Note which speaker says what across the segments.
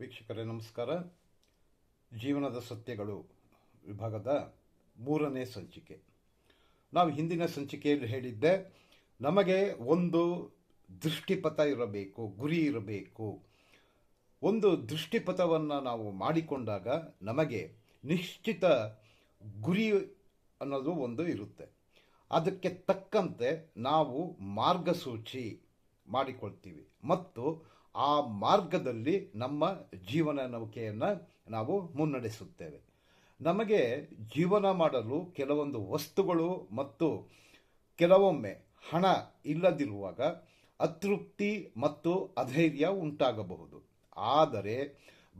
Speaker 1: ವೀಕ್ಷಕರೇ ನಮಸ್ಕಾರ. ಜೀವನದ ಸತ್ಯಗಳು ವಿಭಾಗದ 3ನೇ ಸಂಚಿಕೆ. ನಾವು ಹಿಂದಿನ ಸಂಚಿಕೆಯಲ್ಲಿ ಹೇಳಿದ್ದೆ, ನಮಗೆ ಒಂದು ದೃಷ್ಟಿಪಥ ಇರಬೇಕು, ಗುರಿ ಇರಬೇಕು. ಒಂದು ದೃಷ್ಟಿಪಥವನ್ನು ನಾವು ಮಾಡಿಕೊಂಡಾಗ ನಮಗೆ ನಿಶ್ಚಿತ ಗುರಿ ಅನ್ನೋದು ಒಂದು ಇರುತ್ತೆ. ಅದಕ್ಕೆ ತಕ್ಕಂತೆ ನಾವು ಮಾರ್ಗಸೂಚಿ ಮಾಡಿಕೊಳ್ತೀವಿ ಮತ್ತು ಆ ಮಾರ್ಗದಲ್ಲಿ ನಮ್ಮ ಜೀವನ ನೌಕೆಯನ್ನು ನಾವು ಮುನ್ನಡೆಸುತ್ತೇವೆ. ನಮಗೆ ಜೀವನ ಮಾಡಲು ಕೆಲವೊಂದು ವಸ್ತುಗಳು ಮತ್ತು ಕೆಲವೊಮ್ಮೆ ಹಣ ಇಲ್ಲದಿರುವಾಗ ಅತೃಪ್ತಿ ಮತ್ತು ಅಧೈರ್ಯ ಉಂಟಾಗಬಹುದು. ಆದರೆ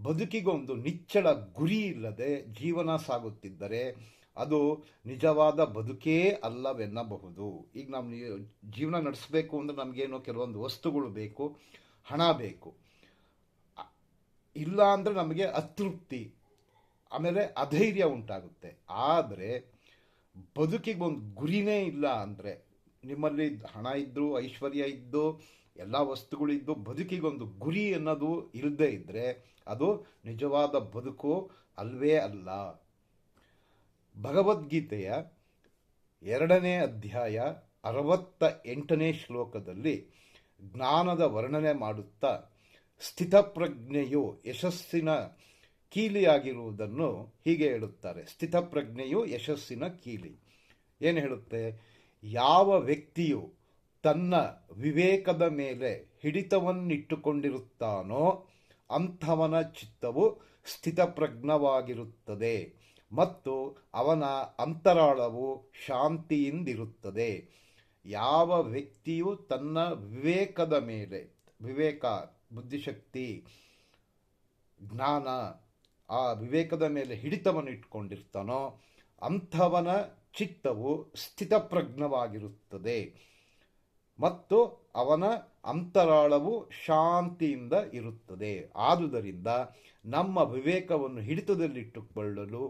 Speaker 1: ಬದುಕಿಗೊಂದು ನಿಚ್ಚಳ ಗುರಿ ಇಲ್ಲದೆ ಜೀವನ ಸಾಗುತ್ತಿದ್ದರೆ ಅದು ನಿಜವಾದ ಬದುಕೇ ಅಲ್ಲವೆನ್ನಬಹುದು. ಈಗ ನಾವು ಜೀವನ ನಡೆಸಬೇಕು ಅಂದರೆ ನಮಗೇನೋ ಕೆಲವೊಂದು ವಸ್ತುಗಳು ಬೇಕು, ಹಣ ಬೇಕು. ಇಲ್ಲ ಅಂದರೆ ನಮಗೆ ಅತೃಪ್ತಿ, ಆಮೇಲೆ ಅಧೈರ್ಯ ಉಂಟಾಗುತ್ತೆ. ಆದರೆ ಬದುಕಿಗೆ ಒಂದು ಗುರಿನೇ ಇಲ್ಲ ಅಂದರೆ, ನಿಮ್ಮಲ್ಲಿ ಹಣ ಇದ್ದು, ಐಶ್ವರ್ಯ ಇದ್ದು, ಎಲ್ಲ ವಸ್ತುಗಳಿದ್ದು, ಬದುಕಿಗೊಂದು ಗುರಿ ಅನ್ನೋದು ಇಲ್ಲದೆ ಇದ್ದರೆ ಅದು ನಿಜವಾದ ಬದುಕು ಅಲ್ವೇ ಅಲ್ಲ. ಭಗವದ್ಗೀತೆಯ 2ನೇ ಅಧ್ಯಾಯ 68ನೇ ಶ್ಲೋಕದಲ್ಲಿ ಜ್ಞಾನದ ವರ್ಣನೆ ಮಾಡುತ್ತಾ ಸ್ಥಿತಪ್ರಜ್ಞೆಯು ಯಶಸ್ಸಿನ ಕೀಲಿಯಾಗಿರುವುದನ್ನು ಹೀಗೆ ಹೇಳುತ್ತಾರೆ. ಸ್ಥಿತಪ್ರಜ್ಞೆಯು ಯಶಸ್ಸಿನ ಕೀಲಿ. ಏನು ಹೇಳುತ್ತೆ? ಯಾವ ವ್ಯಕ್ತಿಯು ತನ್ನ ವಿವೇಕದ ಮೇಲೆ ಹಿಡಿತವನ್ನಿಟ್ಟುಕೊಂಡಿರುತ್ತಾನೋ ಅಂಥವನ ಚಿತ್ತವು ಸ್ಥಿತಪ್ರಜ್ಞವಾಗಿರುತ್ತದೆ ಮತ್ತು ಅವನ ಅಂತರಾಳವು ಶಾಂತಿಯಿಂದಿರುತ್ತದೆ. ಯಾವ ವ್ಯಕ್ತಿಯು ತನ್ನ ವಿವೇಕದ ಮೇಲೆ, ವಿವೇಕ ಬುದ್ಧಿಶಕ್ತಿ ಜ್ಞಾನ, ಆ ವಿವೇಕದ ಮೇಲೆ ಹಿಡಿತವನ್ನು ಇಟ್ಕೊಂಡಿರ್ತಾನೋ ಅಂಥವನ ಚಿತ್ತವು ಸ್ಥಿತಪ್ರಜ್ಞವಾಗಿರುತ್ತದೆ ಮತ್ತು ಅವನ ಅಂತರಾಳವು ಶಾಂತಿಯಿಂದ ಇರುತ್ತದೆ. ಆದುದರಿಂದ ನಮ್ಮ ವಿವೇಕವನ್ನು ಹಿಡಿತದಲ್ಲಿಟ್ಟುಕೊಳ್ಳಲು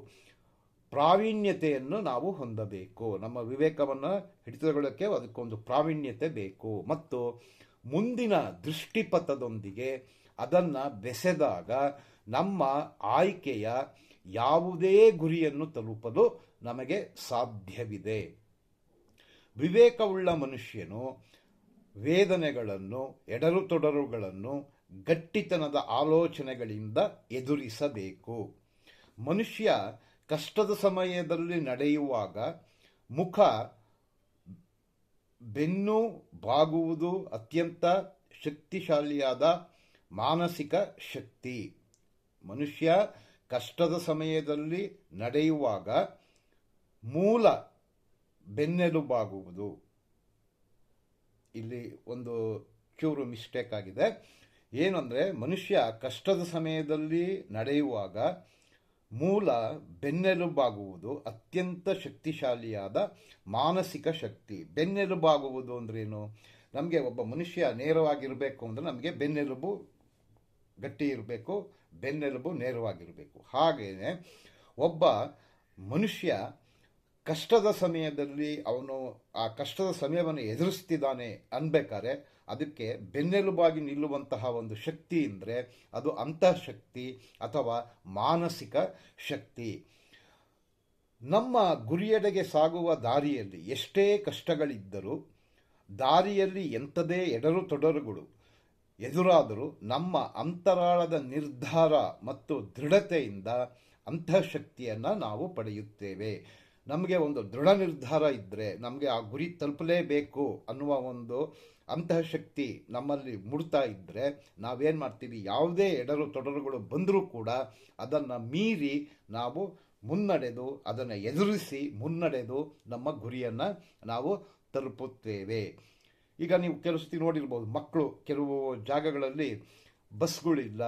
Speaker 1: ಪ್ರಾವೀಣ್ಯತೆಯನ್ನು ನಾವು ಹೊಂದಬೇಕು. ನಮ್ಮ ವಿವೇಕವನ್ನು ಹಿಡಿತಗೊಳ್ಳೋಕ್ಕೆ ಅದಕ್ಕೊಂದು ಪ್ರಾವೀಣ್ಯತೆ ಬೇಕು ಮತ್ತು ಮುಂದಿನ ದೃಷ್ಟಿಪಥದೊಂದಿಗೆ ಅದನ್ನು ಬೆಸೆದಾಗ ನಮ್ಮ ಆಯ್ಕೆಯ ಯಾವುದೇ ಗುರಿಯನ್ನು ತಲುಪಲು ನಮಗೆ ಸಾಧ್ಯವಿದೆ. ವಿವೇಕವುಳ್ಳ ಮನುಷ್ಯನು ವೇದನೆಗಳನ್ನು, ಎಡರುತೊಡರುಗಳನ್ನು ಗಟ್ಟಿತನದ ಆಲೋಚನೆಗಳಿಂದ ಎದುರಿಸಬೇಕು. ಮನುಷ್ಯ ಕಷ್ಟದ ಸಮಯದಲ್ಲಿ ನಡೆಯುವಾಗ ಮುಖ, ಬೆನ್ನು ಬಾಗುವುದು ಅತ್ಯಂತ ಶಕ್ತಿಶಾಲಿಯಾದ ಮಾನಸಿಕ ಶಕ್ತಿ. ಮನುಷ್ಯ ಕಷ್ಟದ ಸಮಯದಲ್ಲಿ ನಡೆಯುವಾಗ ಮೂಲ ಬೆನ್ನೆಲುಬಾಗುವುದು. ಇಲ್ಲಿ ಒಂದು ಚೂರು ಮಿಸ್ಟೇಕ್ ಆಗಿದೆ. ಏನಂದರೆ, ಮನುಷ್ಯ ಕಷ್ಟದ ಸಮಯದಲ್ಲಿ ನಡೆಯುವಾಗ ಮೂಲ ಬೆನ್ನೆಲುಬಾಗುವುದು ಅತ್ಯಂತ ಶಕ್ತಿಶಾಲಿಯಾದ ಮಾನಸಿಕ ಶಕ್ತಿ. ಬೆನ್ನೆಲುಬಾಗುವುದು ಅಂದ್ರೇನು? ನಮಗೆ ಒಬ್ಬ ಮನುಷ್ಯ ನೇರವಾಗಿರಬೇಕು ಅಂದರೆ ನಮಗೆ ಬೆನ್ನೆಲುಬು ಗಟ್ಟಿ ಇರಬೇಕು, ಬೆನ್ನೆಲುಬು ನೇರವಾಗಿರಬೇಕು. ಹಾಗೆಯೇ ಒಬ್ಬ ಮನುಷ್ಯ ಕಷ್ಟದ ಸಮಯದಲ್ಲಿ ಅವನು ಆ ಕಷ್ಟದ ಸಮಯವನ್ನು ಎದುರಿಸ್ತಿದ್ದಾನೆ ಅನ್ಬೇಕಾದ್ರೆ ಅದಕ್ಕೆ ಬೆನ್ನೆಲುಬಾಗಿ ನಿಲ್ಲುವಂತಹ ಒಂದು ಶಕ್ತಿ ಅಂದರೆ ಅದು ಅಂತಃಶಕ್ತಿ ಅಥವಾ ಮಾನಸಿಕ ಶಕ್ತಿ. ನಮ್ಮ ಗುರಿಯೆಡೆಗೆ ಸಾಗುವ ದಾರಿಯಲ್ಲಿ ಎಷ್ಟೇ ಕಷ್ಟಗಳಿದ್ದರೂ, ದಾರಿಯಲ್ಲಿ ಎಂಥದೇ ಎಡರು ತೊಡರುಗಳು ಎದುರಾದರೂ ನಮ್ಮ ಅಂತರಾಳದ ನಿರ್ಧಾರ ಮತ್ತು ದೃಢತೆಯಿಂದ ಅಂತಃಶಕ್ತಿಯನ್ನು ನಾವು ಪಡೆಯುತ್ತೇವೆ. ನಮಗೆ ಒಂದು ದೃಢ ನಿರ್ಧಾರ ಇದ್ದರೆ, ನಮಗೆ ಆ ಗುರಿ ತಲುಪಲೇಬೇಕು ಅನ್ನುವ ಒಂದು ಅಂತಃಶಕ್ತಿ ನಮ್ಮಲ್ಲಿ ಮೂಡ್ತಾ ಇದ್ದರೆ ನಾವೇನು ಮಾಡ್ತೀವಿ? ಯಾವುದೇ ಎಡರು ತೊಡರುಗಳು ಬಂದರೂ ಕೂಡ ಅದನ್ನು ಮೀರಿ ನಾವು ಮುನ್ನಡೆದು, ಅದನ್ನು ಎದುರಿಸಿ ಮುನ್ನಡೆದು ನಮ್ಮ ಗುರಿಯನ್ನು ನಾವು ತಲುಪುತ್ತೇವೆ. ಈಗ ನೀವು ಕೆಲವು ಸತಿ ನೋಡಿರ್ಬೋದು, ಮಕ್ಕಳು ಕೆಲವು ಜಾಗಗಳಲ್ಲಿ ಬಸ್ಗಳಿಲ್ಲ,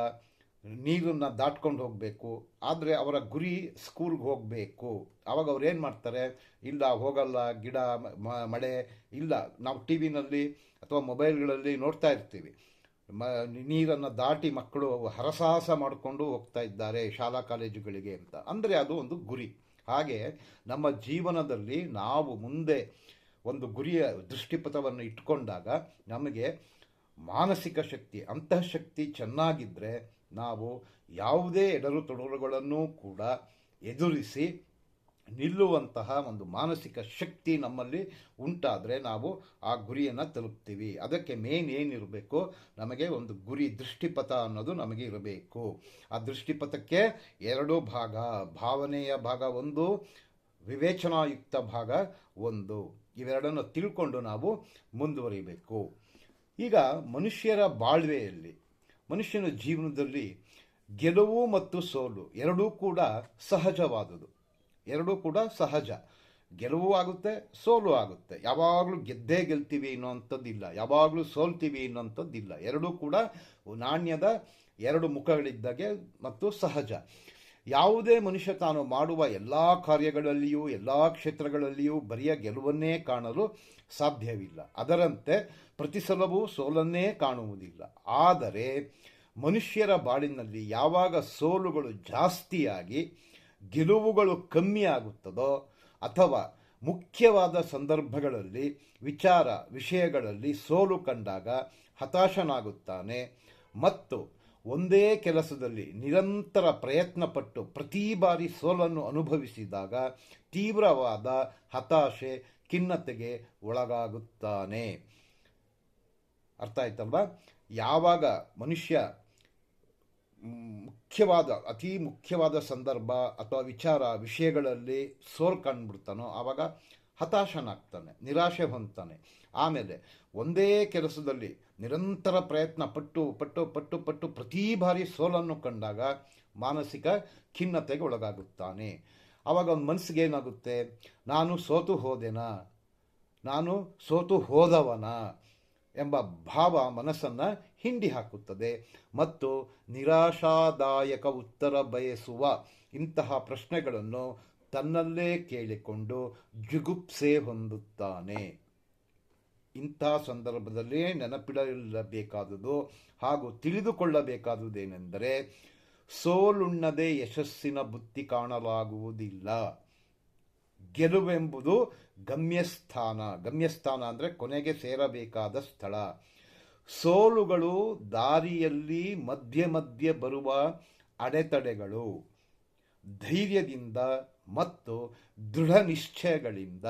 Speaker 1: ನೀರನ್ನು ದಾಟ್ಕೊಂಡು ಹೋಗಬೇಕು, ಆದರೆ ಅವರ ಗುರಿ ಸ್ಕೂಲ್ಗೆ ಹೋಗಬೇಕು. ಆವಾಗ ಅವ್ರು ಏನು ಮಾಡ್ತಾರೆ? ಇಲ್ಲ, ಹೋಗಲ್ಲ, ಗಿಡ ಮಳೆ ಇಲ್ಲ. ನಾವು ಟಿ ವಿನಲ್ಲಿ ಅಥವಾ ಮೊಬೈಲ್ಗಳಲ್ಲಿ ನೋಡ್ತಾ ಇರ್ತೀವಿ, ನೀರನ್ನು ದಾಟಿ ಮಕ್ಕಳು ಹರಸಾಹಸ ಮಾಡಿಕೊಂಡು ಹೋಗ್ತಾ ಇದ್ದಾರೆ ಶಾಲಾ ಕಾಲೇಜುಗಳಿಗೆ ಅಂತ. ಅಂದರೆ ಅದು ಒಂದು ಗುರಿ. ಹಾಗೆ ನಮ್ಮ ಜೀವನದಲ್ಲಿ ನಾವು ಮುಂದೆ ಒಂದು ಗುರಿಯ ದೃಷ್ಟಿಪಥವನ್ನು ಇಟ್ಕೊಂಡಾಗ ನಮಗೆ ಮಾನಸಿಕ ಶಕ್ತಿ, ಅಂತಃಶಕ್ತಿ ಚೆನ್ನಾಗಿದ್ದರೆ ನಾವು ಯಾವುದೇ ಎಡರು ತೊಡರುಗಳನ್ನು ಕೂಡ ಎದುರಿಸಿ ನಿಲ್ಲುವಂತಹ ಒಂದು ಮಾನಸಿಕ ಶಕ್ತಿ ನಮ್ಮಲ್ಲಿ ಉಂಟಾದರೆ ನಾವು ಆ ಗುರಿಯನ್ನು ತಲುಪ್ತೀವಿ. ಅದಕ್ಕೆ ಮೇನ್ ಏನಿರಬೇಕು, ನಮಗೆ ಒಂದು ಗುರಿ ದೃಷ್ಟಿಪಥ ಅನ್ನೋದು ನಮಗೆ ಇರಬೇಕು. ಆ ದೃಷ್ಟಿಪಥಕ್ಕೆ 2 ಭಾಗ, ಭಾವನೆಯ ಭಾಗ ಒಂದು, ವಿವೇಚನಾಯುಕ್ತ ಭಾಗ ಒಂದು. ಇವೆರಡನ್ನು ತಿಳ್ಕೊಂಡು ನಾವು ಮುಂದುವರಿಬೇಕು. ಈಗ ಮನುಷ್ಯರ ಬಾಳ್ವೆಯಲ್ಲಿ, ಮನುಷ್ಯನ ಜೀವನದಲ್ಲಿ ಗೆಲುವು ಮತ್ತು ಸೋಲು ಎರಡೂ ಕೂಡ ಸಹಜವಾದುದು. ಎರಡೂ ಕೂಡ ಸಹಜ. ಗೆಲುವು ಆಗುತ್ತೆ, ಸೋಲು ಆಗುತ್ತೆ. ಯಾವಾಗಲೂ ಗೆದ್ದೇ ಗೆಲ್ತೀವಿ ಅನ್ನೋಂಥದ್ದಿಲ್ಲ, ಯಾವಾಗಲೂ ಸೋಲ್ತೀವಿ ಅನ್ನೋಂಥದ್ದಿಲ್ಲ. ಎರಡೂ ಕೂಡ ನಾಣ್ಯದ 2 ಮುಖಗಳಿದ್ದಾಗೆ ಮತ್ತು ಸಹಜ. ಯಾವುದೇ ಮನುಷ್ಯ ತಾನು ಮಾಡುವ ಎಲ್ಲ ಕಾರ್ಯಗಳಲ್ಲಿಯೂ ಎಲ್ಲ ಕ್ಷೇತ್ರಗಳಲ್ಲಿಯೂ ಬರಿಯ ಗೆಲುವನ್ನೇ ಕಾಣಲು ಸಾಧ್ಯವಿಲ್ಲ. ಅದರಂತೆ ಪ್ರತಿ ಸಲವೂ ಸೋಲನ್ನೇ ಕಾಣುವುದಿಲ್ಲ. ಆದರೆ ಮನುಷ್ಯರ ಬಾಳಿನಲ್ಲಿ ಯಾವಾಗ ಸೋಲುಗಳು ಜಾಸ್ತಿಯಾಗಿ ಗೆಲುವುಗಳು ಕಮ್ಮಿ ಆಗುತ್ತದೋ, ಅಥವಾ ಮುಖ್ಯವಾದ ಸಂದರ್ಭಗಳಲ್ಲಿ ವಿಷಯಗಳಲ್ಲಿ ಸೋಲು ಕಂಡಾಗ ಹತಾಶನಾಗುತ್ತಾನೆ ಮತ್ತು ಒಂದೇ ಕೆಲಸದಲ್ಲಿ ನಿರಂತರ ಪ್ರಯತ್ನಪಟ್ಟು ಪ್ರತಿ ಬಾರಿ ಸೋಲನ್ನು ಅನುಭವಿಸಿದಾಗ ತೀವ್ರವಾದ ಹತಾಶೆ, ಖಿನ್ನತೆಗೆ ಒಳಗಾಗುತ್ತಾನೆ. ಅರ್ಥ ಆಯ್ತಲ್ವಾ? ಯಾವಾಗ ಮನುಷ್ಯ ಅತಿ ಮುಖ್ಯವಾದ ಸಂದರ್ಭ ಅಥವಾ ವಿಷಯಗಳಲ್ಲಿ ಸೋಲ್ ಕಂಡುಬಿಡ್ತಾನೋ ಆವಾಗ ಹತಾಶನಾಗ್ತಾನೆ, ನಿರಾಶೆ ಹೊಂದ್ತಾನೆ. ಆಮೇಲೆ ಒಂದೇ ಕೆಲಸದಲ್ಲಿ ನಿರಂತರ ಪ್ರಯತ್ನ ಪಟ್ಟು ಪ್ರತಿ ಬಾರಿ ಸೋಲನ್ನು ಕಂಡಾಗ ಮಾನಸಿಕ ಖಿನ್ನತೆಗೆ ಒಳಗಾಗುತ್ತಾನೆ. ಆವಾಗ ಅವನ ಮನಸ್ಸಿಗೆ ಏನಾಗುತ್ತೆ, ನಾನು ಸೋತು ಹೋದೆನಾ, ನಾನು ಸೋತು ಹೋದವನ ಎಂಬ ಭಾವ ಮನಸ್ಸನ್ನು ಹಿಂಡಿ ಹಾಕುತ್ತದೆ ಮತ್ತು ನಿರಾಶಾದಾಯಕ ಉತ್ತರ ಬಯಸುವ ಇಂತಹ ಪ್ರಶ್ನೆಗಳನ್ನು ತನ್ನಲ್ಲೇ ಕೇಳಿಕೊಂಡು ಜುಗುಪ್ಸೆ ಹೊಂದುತ್ತಾನೆ. ಇಂಥ ಸಂದರ್ಭದಲ್ಲಿ ನೆನಪಿಡಬೇಕಾದುದು ಹಾಗೂ ತಿಳಿದುಕೊಳ್ಳಬೇಕಾದುದೇನೆಂದರೆ, ಸೋಲುಣ್ಣದೆ ಯಶಸ್ಸಿನ ಬುತ್ತಿ ಕಾಣಲಾಗುವುದಿಲ್ಲ. ಗೆಲುವೆಂಬುದು ಗಮ್ಯಸ್ಥಾನ ಅಂದರೆ ಕೊನೆಗೆ ಸೇರಬೇಕಾದ ಸ್ಥಳ. ಸೋಲುಗಳು ದಾರಿಯಲ್ಲಿ ಮಧ್ಯೆ ಬರುವ ಅಡೆತಡೆಗಳು. ಧೈರ್ಯದಿಂದ ಮತ್ತು ದೃಢ ನಿಶ್ಚಯಗಳಿಂದ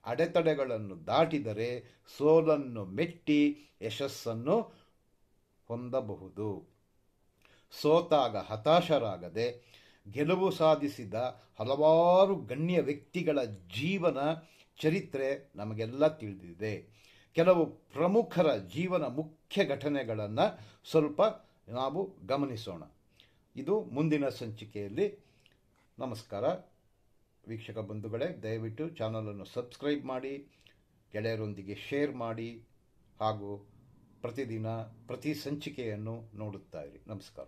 Speaker 1: ಅಡೆತಡೆಗಳನ್ನು ದಾಟಿದರೆ ಸೋಲನ್ನು ಮೆಟ್ಟಿ ಯಶಸ್ಸನ್ನು ಹೊಂದಬಹುದು. ಸೋತಾಗ ಹತಾಶರಾಗದೆ ಗೆಲುವು ಸಾಧಿಸಿದ ಹಲವಾರು ಗಣ್ಯ ವ್ಯಕ್ತಿಗಳ ಜೀವನ ಚರಿತ್ರೆ ನಮಗೆಲ್ಲ ತಿಳಿದಿದೆ. ಕೆಲವು ಪ್ರಮುಖರ ಜೀವನ ಮುಖ್ಯ ಘಟನೆಗಳನ್ನು ಸ್ವಲ್ಪ ನಾವು ಗಮನಿಸೋಣ. ಇದು ಮುಂದಿನ ಸಂಚಿಕೆಯಲ್ಲಿ. ನಮಸ್ಕಾರ ವೀಕ್ಷಕ ಬಂಧುಗಳೇ, ದಯವಿಟ್ಟು ಚಾನಲನ್ನು ಸಬ್ಸ್ಕ್ರೈಬ್ ಮಾಡಿ, ಗೆಳೆಯರೊಂದಿಗೆ ಶೇರ್ ಮಾಡಿ ಹಾಗೂ ಪ್ರತಿ ಸಂಚಿಕೆಯನ್ನು ನೋಡುತ್ತಾ ಇರಿ. ನಮಸ್ಕಾರ.